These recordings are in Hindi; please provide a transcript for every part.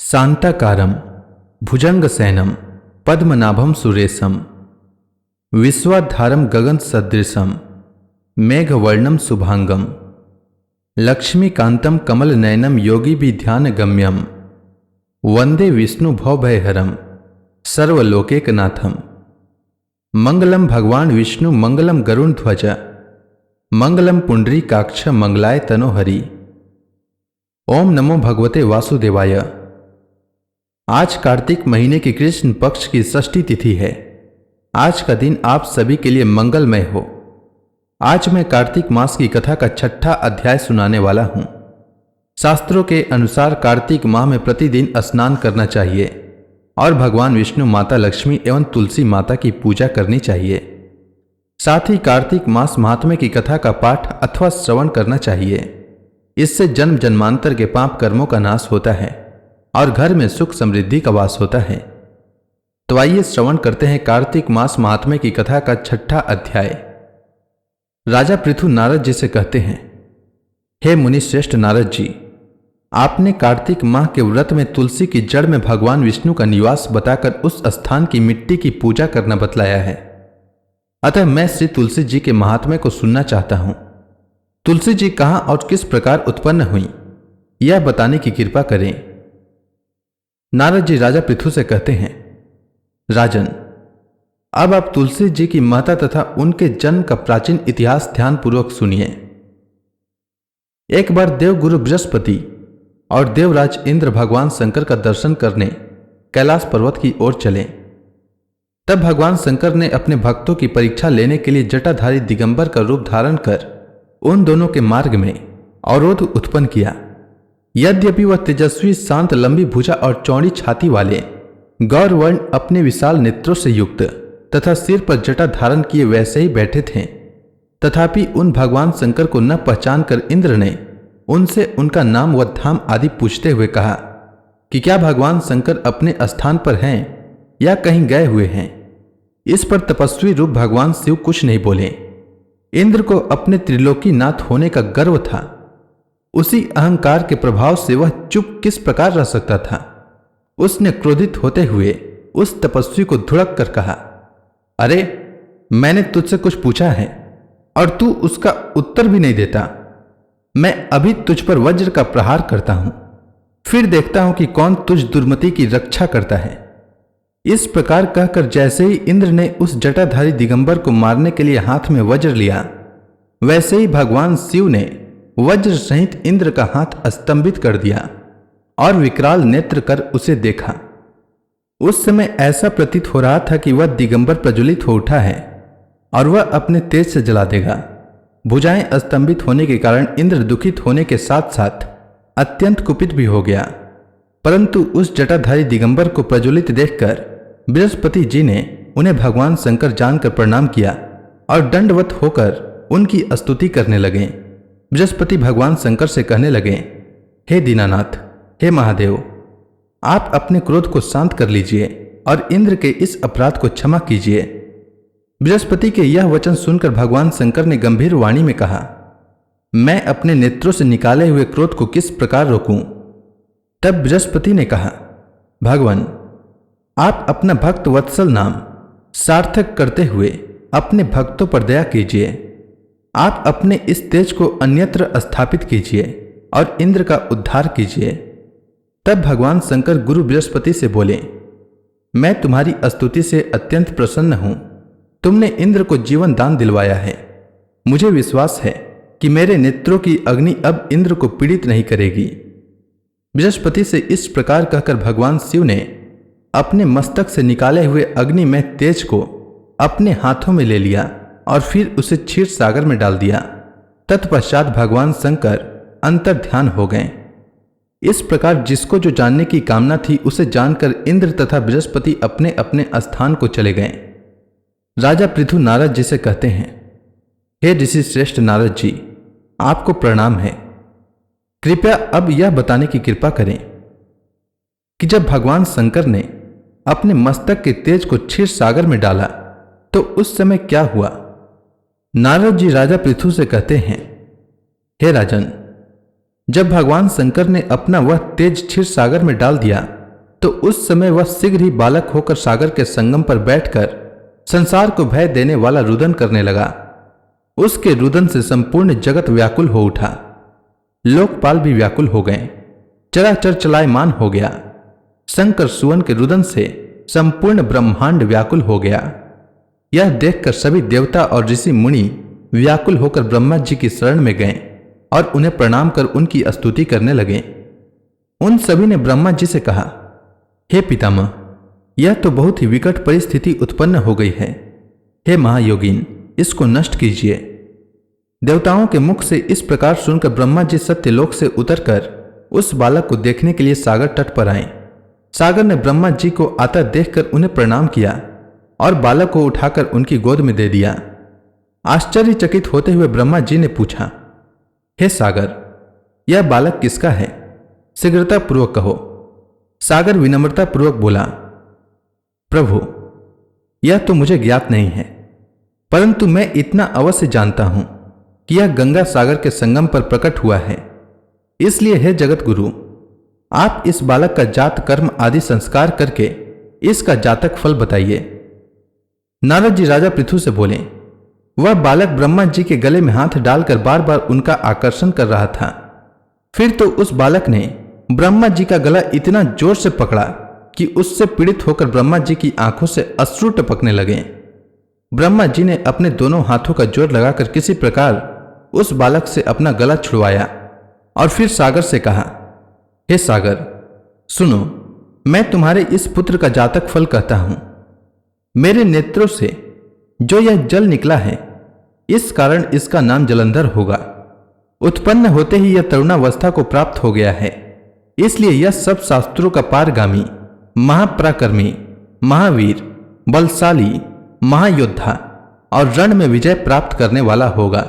शांताकारं भुजंगसैनं पद्मनाभं सुरेशं विश्वाधारं गगनसदृशं मेघवर्णं शुभांगं लक्ष्मीकान्तं कमलनयनं योगिभिध्यानगम्यं वन्दे विष्णुभवभयहरं सर्वलोकैकनाथं। मंगलम भगवान विष्णु मंगलम गरुड़ध्वज मंगलम पुंडरीकाक्ष मंगलाय तनोहरि। ओम नमो भगवते वासुदेवाय। आज कार्तिक महीने की कृष्ण पक्ष की षष्ठी तिथि है। आज का दिन आप सभी के लिए मंगलमय हो। आज मैं कार्तिक मास की कथा का 6ठा अध्याय सुनाने वाला हूं। शास्त्रों के अनुसार कार्तिक माह में प्रतिदिन स्नान करना चाहिए और भगवान विष्णु, माता लक्ष्मी एवं तुलसी माता की पूजा करनी चाहिए। साथ ही कार्तिक मास महात्म्य की कथा का पाठ अथवा श्रवण करना चाहिए। इससे जन्म जन्मांतर के पाप कर्मों का नाश होता है और घर में सुख समृद्धि का वास होता है। तो आइए श्रवण करते हैं कार्तिक मास महात्म्य की कथा का 6ठा अध्याय। राजा पृथु नारद जी से कहते हैं, हे मुनि श्रेष्ठ नारद जी, आपने कार्तिक माह के व्रत में तुलसी की जड़ में भगवान विष्णु का निवास बताकर उस स्थान की मिट्टी की पूजा करना बतलाया है। अतः मैं श्री तुलसी जी के महात्म्य को सुनना चाहता हूं। तुलसी जी कहां और किस प्रकार उत्पन्न हुई, यह बताने की कृपा करें। नारद जी राजा पृथु से कहते हैं, राजन, अब आप तुलसी जी की महत्ता तथा उनके जन्म का प्राचीन इतिहास ध्यानपूर्वक सुनिए। एक बार देवगुरु बृहस्पति और देवराज इंद्र भगवान शंकर का दर्शन करने कैलाश पर्वत की ओर चले। तब भगवान शंकर ने अपने भक्तों की परीक्षा लेने के लिए जटाधारी दिगंबर का रूप धारण कर उन दोनों के मार्ग में अवरोध उत्पन्न किया। यद्यपि वह तेजस्वी, शांत, लंबी भुजा और चौड़ी छाती वाले गौरवर्ण अपने विशाल नेत्रों से युक्त तथा सिर पर जटा धारण किए वैसे ही बैठे थे, तथापि उन भगवान शंकर को न पहचान कर इंद्र ने उनसे उनका नाम व धाम आदि पूछते हुए कहा कि क्या भगवान शंकर अपने स्थान पर हैं या कहीं गए हुए हैं। इस पर तपस्वी रूप भगवान शिव कुछ नहीं बोले। इंद्र को अपने त्रिलोकी नाथ होने का गर्व था। उसी अहंकार के प्रभाव से वह चुप किस प्रकार रह सकता था। उसने क्रोधित होते हुए उस तपस्वी को धुड़क कर कहा, अरे, मैंने तुझसे कुछ पूछा है और तू उसका उत्तर भी नहीं देता। मैं अभी तुझ पर वज्र का प्रहार करता हूं, फिर देखता हूं कि कौन तुझ दुर्मति की रक्षा करता है। इस प्रकार कहकर जैसे ही इंद्र ने उस जटाधारी दिगंबर को मारने के लिए हाथ में वज्र लिया, वैसे ही भगवान शिव ने वज्र सहित इंद्र का हाथ स्तंभित कर दिया और विकराल नेत्र कर उसे देखा। उस समय ऐसा प्रतीत हो रहा था कि वह दिगंबर प्रज्वलित हो उठा है और वह अपने तेज से जला देगा। भुजाएं स्तंभित होने के कारण इंद्र दुखित होने के साथ साथ अत्यंत कुपित भी हो गया। परंतु उस जटाधारी दिगंबर को प्रज्वलित देखकर बृहस्पति जी ने उन्हें भगवान शंकर जानकर प्रणाम किया और दंडवत होकर उनकी स्तुति करने लगे। बृहस्पति भगवान शंकर से कहने लगे, हे दीनानाथ, हे महादेव, आप अपने क्रोध को शांत कर लीजिए और इंद्र के इस अपराध को क्षमा कीजिए। बृहस्पति के यह वचन सुनकर भगवान शंकर ने गंभीर वाणी में कहा, मैं अपने नेत्रों से निकाले हुए क्रोध को किस प्रकार रोकूं। तब बृहस्पति ने कहा, भगवान, आप अपना भक्त वत्सल नाम सार्थक करते हुए अपने भक्तों पर दया कीजिए। आप अपने इस तेज को अन्यत्र स्थापित कीजिए और इंद्र का उद्धार कीजिए। तब भगवान शंकर गुरु बृहस्पति से बोले, मैं तुम्हारी स्तुति से अत्यंत प्रसन्न हूं। तुमने इंद्र को जीवन दान दिलवाया है। मुझे विश्वास है कि मेरे नेत्रों की अग्नि अब इंद्र को पीड़ित नहीं करेगी। बृहस्पति से इस प्रकार कहकर भगवान शिव ने अपने मस्तक से निकाले हुए अग्नि में तेज को अपने हाथों में ले लिया और फिर उसे क्षीर सागर में डाल दिया। तत्पश्चात भगवान शंकर अंतर ध्यान हो गए। इस प्रकार जिसको जो जानने की कामना थी उसे जानकर इंद्र तथा बृहस्पति अपने अपने स्थान को चले गए। राजा पृथु नारद जी से कहते हैं, हे ऋषि श्रेष्ठ नारद जी, आपको प्रणाम है। कृपया अब यह बताने की कृपा करें कि जब भगवान शंकर ने अपने मस्तक के तेज को क्षीर सागर में डाला तो उस समय क्या हुआ। नारद जी राजा पृथु से कहते हैं, हे राजन, जब भगवान शंकर ने अपना वह तेज क्षीर सागर में डाल दिया तो उस समय वह शीघ्र ही बालक होकर सागर के संगम पर बैठकर संसार को भय देने वाला रुदन करने लगा। उसके रुदन से संपूर्ण जगत व्याकुल हो उठा, लोकपाल भी व्याकुल हो गए, चराचर चलायमान हो गया। शंकर सुवन के रुदन से संपूर्ण ब्रह्मांड व्याकुल हो गया। यह देखकर सभी देवता और ऋषि मुनि व्याकुल होकर ब्रह्मा जी की शरण में गए और उन्हें प्रणाम कर उनकी स्तुति करने लगे। उन सभी ने ब्रह्मा जी से कहा, हे पितामह, यह तो बहुत ही विकट परिस्थिति उत्पन्न हो गई है। हे महायोगीन, इसको नष्ट कीजिए। देवताओं के मुख से इस प्रकार सुनकर ब्रह्मा जी सत्यलोक से उतरकर उस बालक को देखने के लिए सागर तट पर आए। सागर ने ब्रह्मा जी को आता देखकर उन्हें प्रणाम किया और बालक को उठाकर उनकी गोद में दे दिया। आश्चर्यचकित होते हुए ब्रह्मा जी ने पूछा, हे सागर, यह बालक किसका है? शीघ्रता पूर्वक कहो। सागर विनम्रता पूर्वक बोला, प्रभु, यह तो मुझे ज्ञात नहीं है, परंतु मैं इतना अवश्य जानता हूं कि यह गंगा सागर के संगम पर प्रकट हुआ है। इसलिए हे जगत गुरु, आप इस बालक का जात कर्म आदि संस्कार करके इसका जातक फल बताइए। नारद जी राजा पृथु से बोले, वह बालक ब्रह्मा जी के गले में हाथ डालकर बार बार उनका आकर्षण कर रहा था। फिर तो उस बालक ने ब्रह्मा जी का गला इतना जोर से पकड़ा कि उससे पीड़ित होकर ब्रह्मा जी की आंखों से अश्रु टपकने लगे। ब्रह्मा जी ने अपने दोनों हाथों का जोर लगाकर किसी प्रकार उस बालक से अपना गला छुड़वाया और फिर सागर से कहा, हे सागर, सुनो, मैं तुम्हारे इस पुत्र का जातक फल कहता हूं। मेरे नेत्रों से जो यह जल निकला है, इस कारण इसका नाम जलंधर होगा। उत्पन्न होते ही यह तरुणावस्था को प्राप्त हो गया है, इसलिए यह सब शास्त्रों का पारगामी, महापराक्रमी, महावीर, बलशाली, महायोद्धा और रण में विजय प्राप्त करने वाला होगा।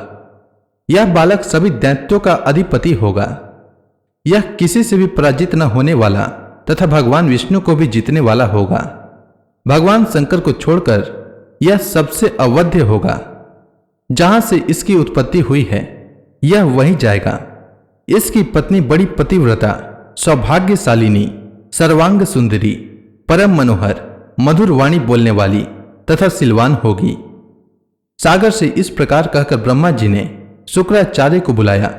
यह बालक सभी दैत्यों का अधिपति होगा। यह किसी से भी पराजित न होने वाला तथा भगवान विष्णु को भी जीतने वाला होगा। भगवान शंकर को छोड़कर यह सबसे अवध्य होगा। जहां से इसकी उत्पत्ति हुई है, यह वहीं जाएगा। इसकी पत्नी बड़ी पतिव्रता, सौभाग्यशालिनी, सर्वांग सुंदरी, परम मनोहर, मधुर वाणी बोलने वाली तथा सिलवान होगी। सागर से इस प्रकार कहकर ब्रह्मा जी ने शुक्राचार्य को बुलाया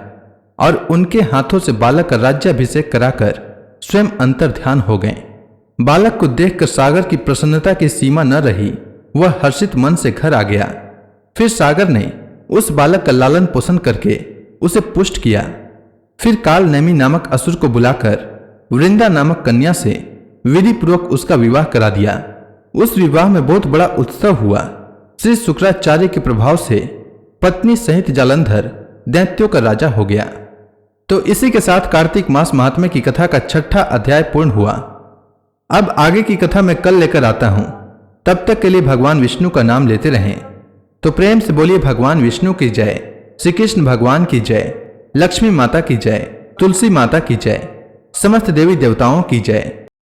और उनके हाथों से बालक का राज्याभिषेक कराकर स्वयं अंतर ध्यान हो गए। बालक को देखकर सागर की प्रसन्नता की सीमा न रही। वह हर्षित मन से घर आ गया। फिर सागर ने उस बालक का लालन पोषण करके उसे पुष्ट किया। फिर काल नेमी नामक असुर को बुलाकर वृंदा नामक कन्या से विधि पूर्वक उसका विवाह करा दिया। उस विवाह में बहुत बड़ा उत्सव हुआ। श्री शुक्राचार्य के प्रभाव से पत्नी सहित जालंधर दैत्यों का राजा हो गया। तो इसी के साथ कार्तिक मास महात्म्य की कथा का 6ठा अध्याय पूर्ण हुआ। अब आगे की कथा मैं कल लेकर आता हूं। तब तक के लिए भगवान विष्णु का नाम लेते रहें। तो प्रेम से बोलिए भगवान विष्णु की जय, श्री कृष्ण भगवान की जय, लक्ष्मी माता की जय, तुलसी माता की जय, समस्त देवी देवताओं की जय।